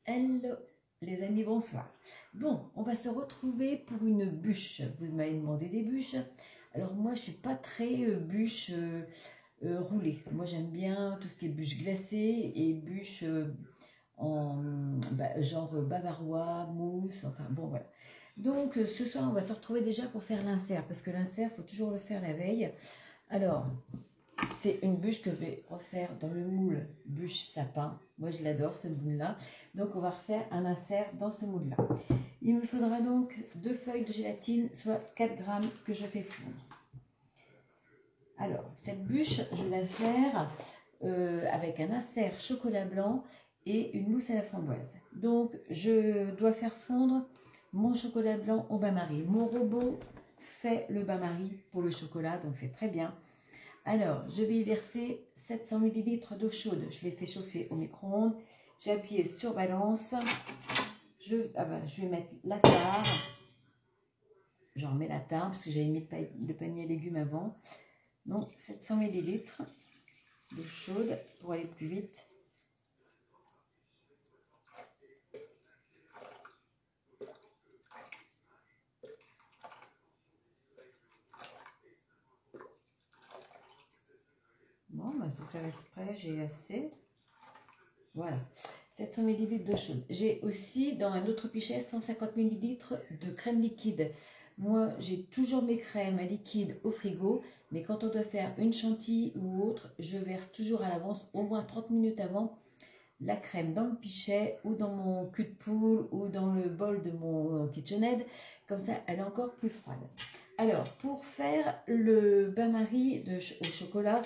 Hello les amis, bonsoir. Bon, on va se retrouver pour une bûche. Vous m'avez demandé des bûches. Alors moi, je suis pas très bûche roulée. Moi, j'aime bien tout ce qui est bûche glacée et bûche en genre bavarois, mousse, enfin bon voilà. Donc ce soir, on va se retrouver déjà pour faire l'insert, parce que l'insert, il faut toujours le faire la veille. Alors, c'est une bûche que je vais refaire dans le moule bûche sapin. Moi, je l'adore, ce moule-là. Donc, on va refaire un insert dans ce moule-là. Il me faudra donc 2 feuilles de gélatine, soit 4 grammes que je fais fondre. Alors, cette bûche, je vais la faire avec un insert chocolat blanc et une mousse à la framboise. Donc, je dois faire fondre mon chocolat blanc au bain-marie. Mon robot fait le bain-marie pour le chocolat, donc c'est très bien. Alors, je vais y verser 700 ml d'eau chaude. Je l'ai fait chauffer au micro-ondes. J'ai appuyé sur balance. Je vais mettre la tare. J'en remets la tare parce que j'avais mis le panier à légumes avant. Donc, 700 ml d'eau chaude pour aller plus vite. Bon, bah, sans faire exprès, j'ai assez. Voilà, 700 ml d'eau chaude. J'ai aussi dans un autre pichet 150 ml de crème liquide. Moi, j'ai toujours mes crèmes liquides au frigo, mais quand on doit faire une chantilly ou autre, je verse toujours à l'avance, au moins 30 minutes avant, la crème dans le pichet ou dans mon cul de poule ou dans le bol de mon KitchenAid. Comme ça, elle est encore plus froide. Alors, pour faire le bain-marie au chocolat,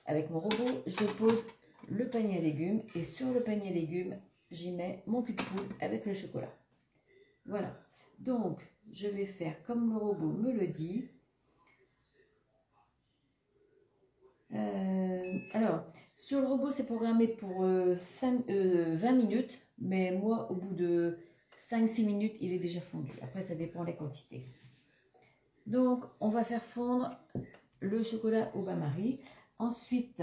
avec mon robot, je pose le panier à légumes et sur le panier à légumes, j'y mets mon cul de poule avec le chocolat. Voilà. Donc, je vais faire comme le robot me le dit. Alors, sur le robot, c'est programmé pour 20 minutes, mais moi, au bout de 5-6 minutes, il est déjà fondu. Après, ça dépend des quantités. Donc, on va faire fondre le chocolat au bain-marie. Ensuite,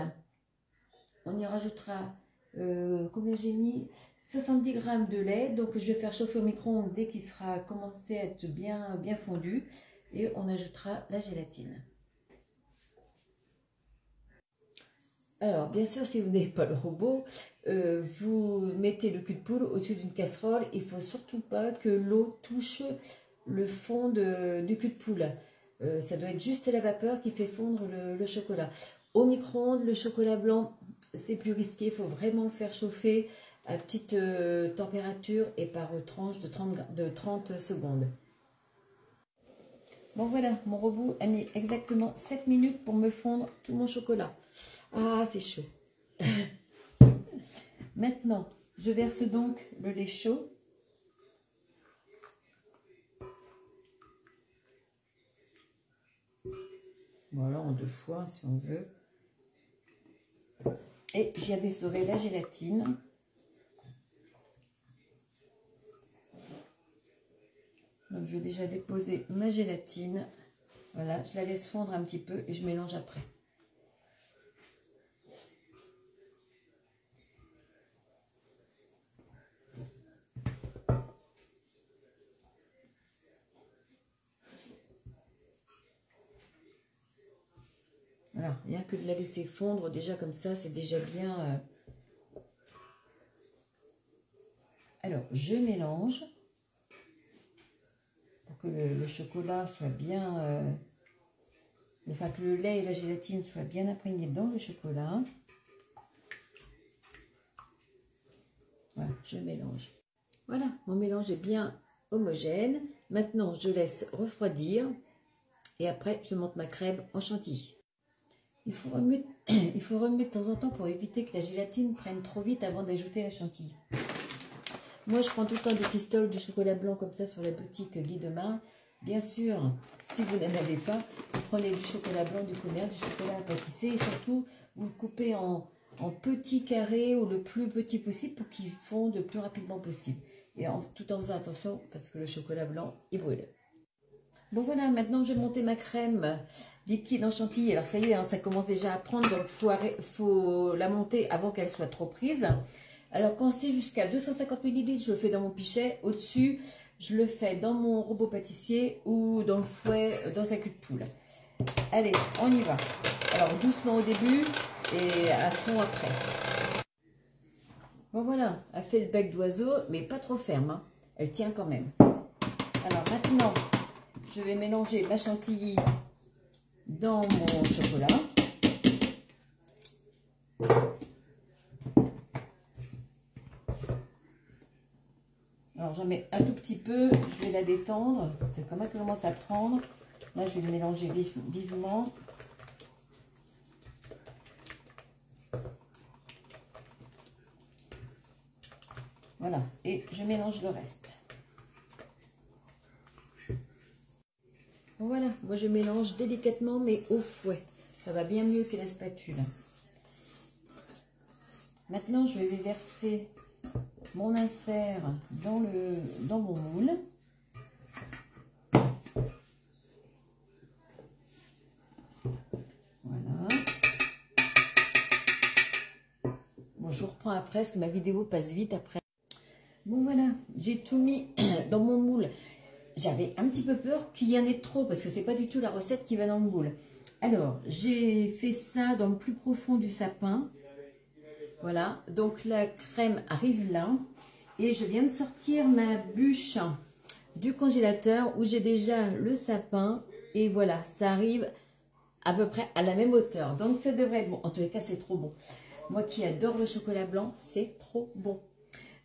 on y rajoutera, combien j'ai mis, 70 g de lait. Donc, je vais faire chauffer au micro-ondes dès qu'il sera commencé à être bien fondu. Et on ajoutera la gélatine. Alors, bien sûr, si vous n'avez pas le robot, vous mettez le cul de poule au-dessus d'une casserole. Il ne faut surtout pas que l'eau touche le fond du cul de poule. Ça doit être juste la vapeur qui fait fondre le chocolat. Au micro-ondes, le chocolat blanc, c'est plus risqué. Il faut vraiment faire chauffer à petite température et par tranche de 30 secondes. Bon voilà, mon robot a mis exactement 7 minutes pour me fondre tout mon chocolat. Ah, c'est chaud. Maintenant, je verse donc le lait chaud. Voilà, en 2 fois si on veut. Et j'y adhérerai la gélatine. Donc, je vais déjà déposer ma gélatine. Voilà, je la laisse fondre un petit peu et je mélange après. Voilà, rien que de la laisser fondre, déjà comme ça, c'est déjà bien. Alors, je mélange pour que le chocolat soit bien... enfin, que le lait et la gélatine soient bien imprégnés dans le chocolat. Voilà, je mélange. Voilà, mon mélange est bien homogène. Maintenant, je laisse refroidir et après, je monte ma crème en chantilly. Il faut remuer de temps en temps pour éviter que la gélatine prenne trop vite avant d'ajouter la chantilly. Moi, je prends tout le temps des pistoles de chocolat blanc comme ça sur la boutique Guy Demar. Bien sûr, si vous n'en avez pas, vous prenez du chocolat blanc du commerce, du chocolat à pâtisser et surtout, vous le coupez en petits carrés ou le plus petit possible pour qu'ils fondent le plus rapidement possible. Et tout en faisant attention parce que le chocolat blanc, il brûle. Bon voilà, maintenant je vais monter ma crème liquide en chantilly. Alors ça y est, hein, ça commence déjà à prendre, donc il faut la monter avant qu'elle soit trop prise. Alors quand c'est jusqu'à 250 ml, je le fais dans mon pichet. Au-dessus, je le fais dans mon robot pâtissier ou dans le fouet, dans un cul de poule. Allez, on y va. Alors doucement au début et à fond après. Bon voilà, elle fait le bec d'oiseau, mais pas trop ferme, hein. Elle tient quand même. Alors maintenant, je vais mélanger ma chantilly dans mon chocolat. Alors j'en mets un tout petit peu, je vais la détendre. C'est comme ça qu'elle commence à prendre. Là, je vais le mélanger vivement. Voilà, et je mélange le reste. Voilà, moi je mélange délicatement mais au fouet. Ça va bien mieux que la spatule. Maintenant, je vais verser mon insert dans mon moule. Voilà. Bon, je vous reprends après parce que ma vidéo passe vite après. Bon voilà, j'ai tout mis dans mon moule. J'avais un petit peu peur qu'il y en ait trop parce que c'est pas du tout la recette qui va dans le moule. Alors, j'ai fait ça dans le plus profond du sapin. Voilà, donc la crème arrive là. Et je viens de sortir ma bûche du congélateur où j'ai déjà le sapin. Et voilà, ça arrive à peu près à la même hauteur. Donc ça devrait être bon. En tous les cas, c'est trop bon. Moi qui adore le chocolat blanc, c'est trop bon.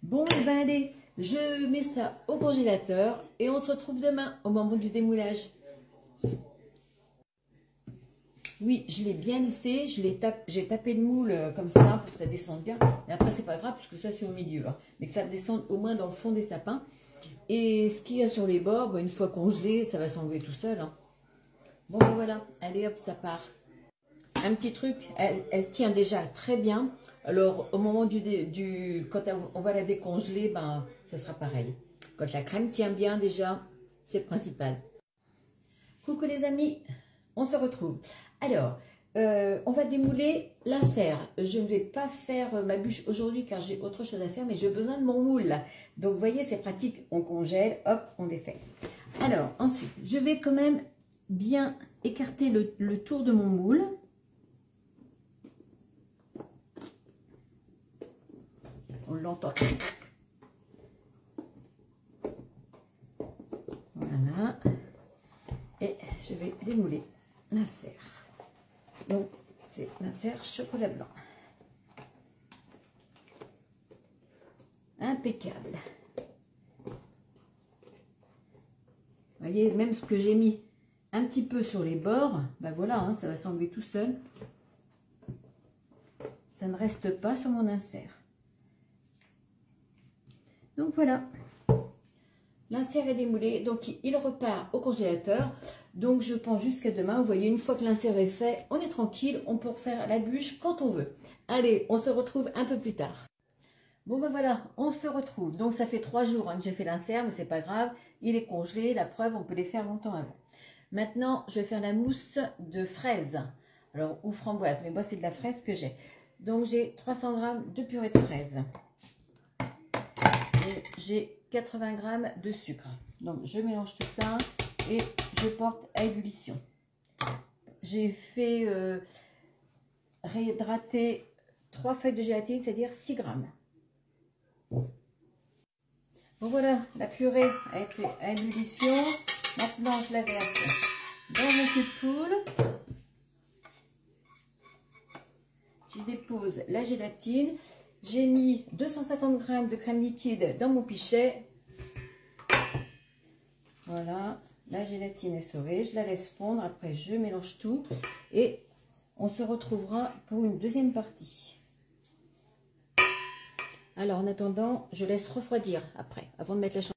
Bon, ben allez, je mets ça au congélateur et on se retrouve demain au moment du démoulage. Oui, je l'ai bien lissé, j'ai tapé le moule comme ça pour que ça descende bien. Mais après, c'est pas grave puisque ça, c'est au milieu. Hein. Mais que ça descende au moins dans le fond des sapins. Et ce qu'il y a sur les bords, ben, une fois congelé, ça va s'enlever tout seul. Hein. Bon, ben voilà, allez hop, ça part. Un petit truc, elle tient déjà très bien. Alors, au moment quand on va la décongeler, ben, ça sera pareil. Quand la crème tient bien déjà, c'est le principal. Coucou les amis, on se retrouve. Alors, on va démouler l'insert. Je ne vais pas faire ma bûche aujourd'hui car j'ai autre chose à faire, mais j'ai besoin de mon moule. Donc, vous voyez, c'est pratique. On congèle, hop, on défait. Alors, ensuite, je vais quand même bien écarter le tour de mon moule. On l'entend. Voilà. Et je vais démouler l'insert. Donc, c'est l'insert chocolat blanc. Impeccable. Vous voyez, même ce que j'ai mis un petit peu sur les bords, ben voilà, hein, ça va s'enlever tout seul. Ça ne reste pas sur mon insert. Donc voilà, l'insert est démoulé, donc il repart au congélateur. Donc je pense jusqu'à demain. Vous voyez, une fois que l'insert est fait, on est tranquille, on peut refaire la bûche quand on veut. Allez, on se retrouve un peu plus tard. Bon ben voilà, on se retrouve. Donc ça fait 3 jours hein, que j'ai fait l'insert, mais c'est pas grave, il est congelé. La preuve, on peut les faire longtemps avant. Maintenant, je vais faire la mousse de fraise, alors ou framboise, mais moi c'est de la fraise que j'ai. Donc j'ai 300 g de purée de fraises. J'ai 80 g de sucre. Donc je mélange tout ça et je porte à ébullition. J'ai fait réhydrater 3 feuilles de gélatine, c'est-à-dire 6 g. Bon voilà, la purée a été à ébullition. Maintenant je la verse dans mon cul de poule. J'y dépose la gélatine. J'ai mis 250 g de crème liquide dans mon pichet. Voilà, la gélatine est sauvée. Je la laisse fondre. Après, je mélange tout. Et on se retrouvera pour une deuxième partie. Alors, en attendant, je laisse refroidir après, avant de mettre la chantilly.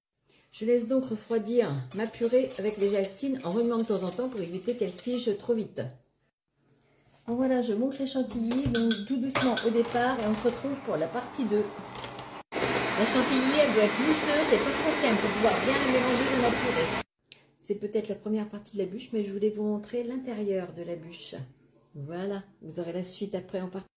Je laisse donc refroidir ma purée avec les gélatines en remuant de temps en temps pour éviter qu'elle fige trop vite. Bon, voilà, je monte la chantilly, donc tout doucement au départ, et on se retrouve pour la partie 2. La chantilly, elle doit être mousseuse et pas trop ferme pour pouvoir bien la mélanger dans la purée. C'est peut-être la première partie de la bûche, mais je voulais vous montrer l'intérieur de la bûche. Voilà, vous aurez la suite après en partie.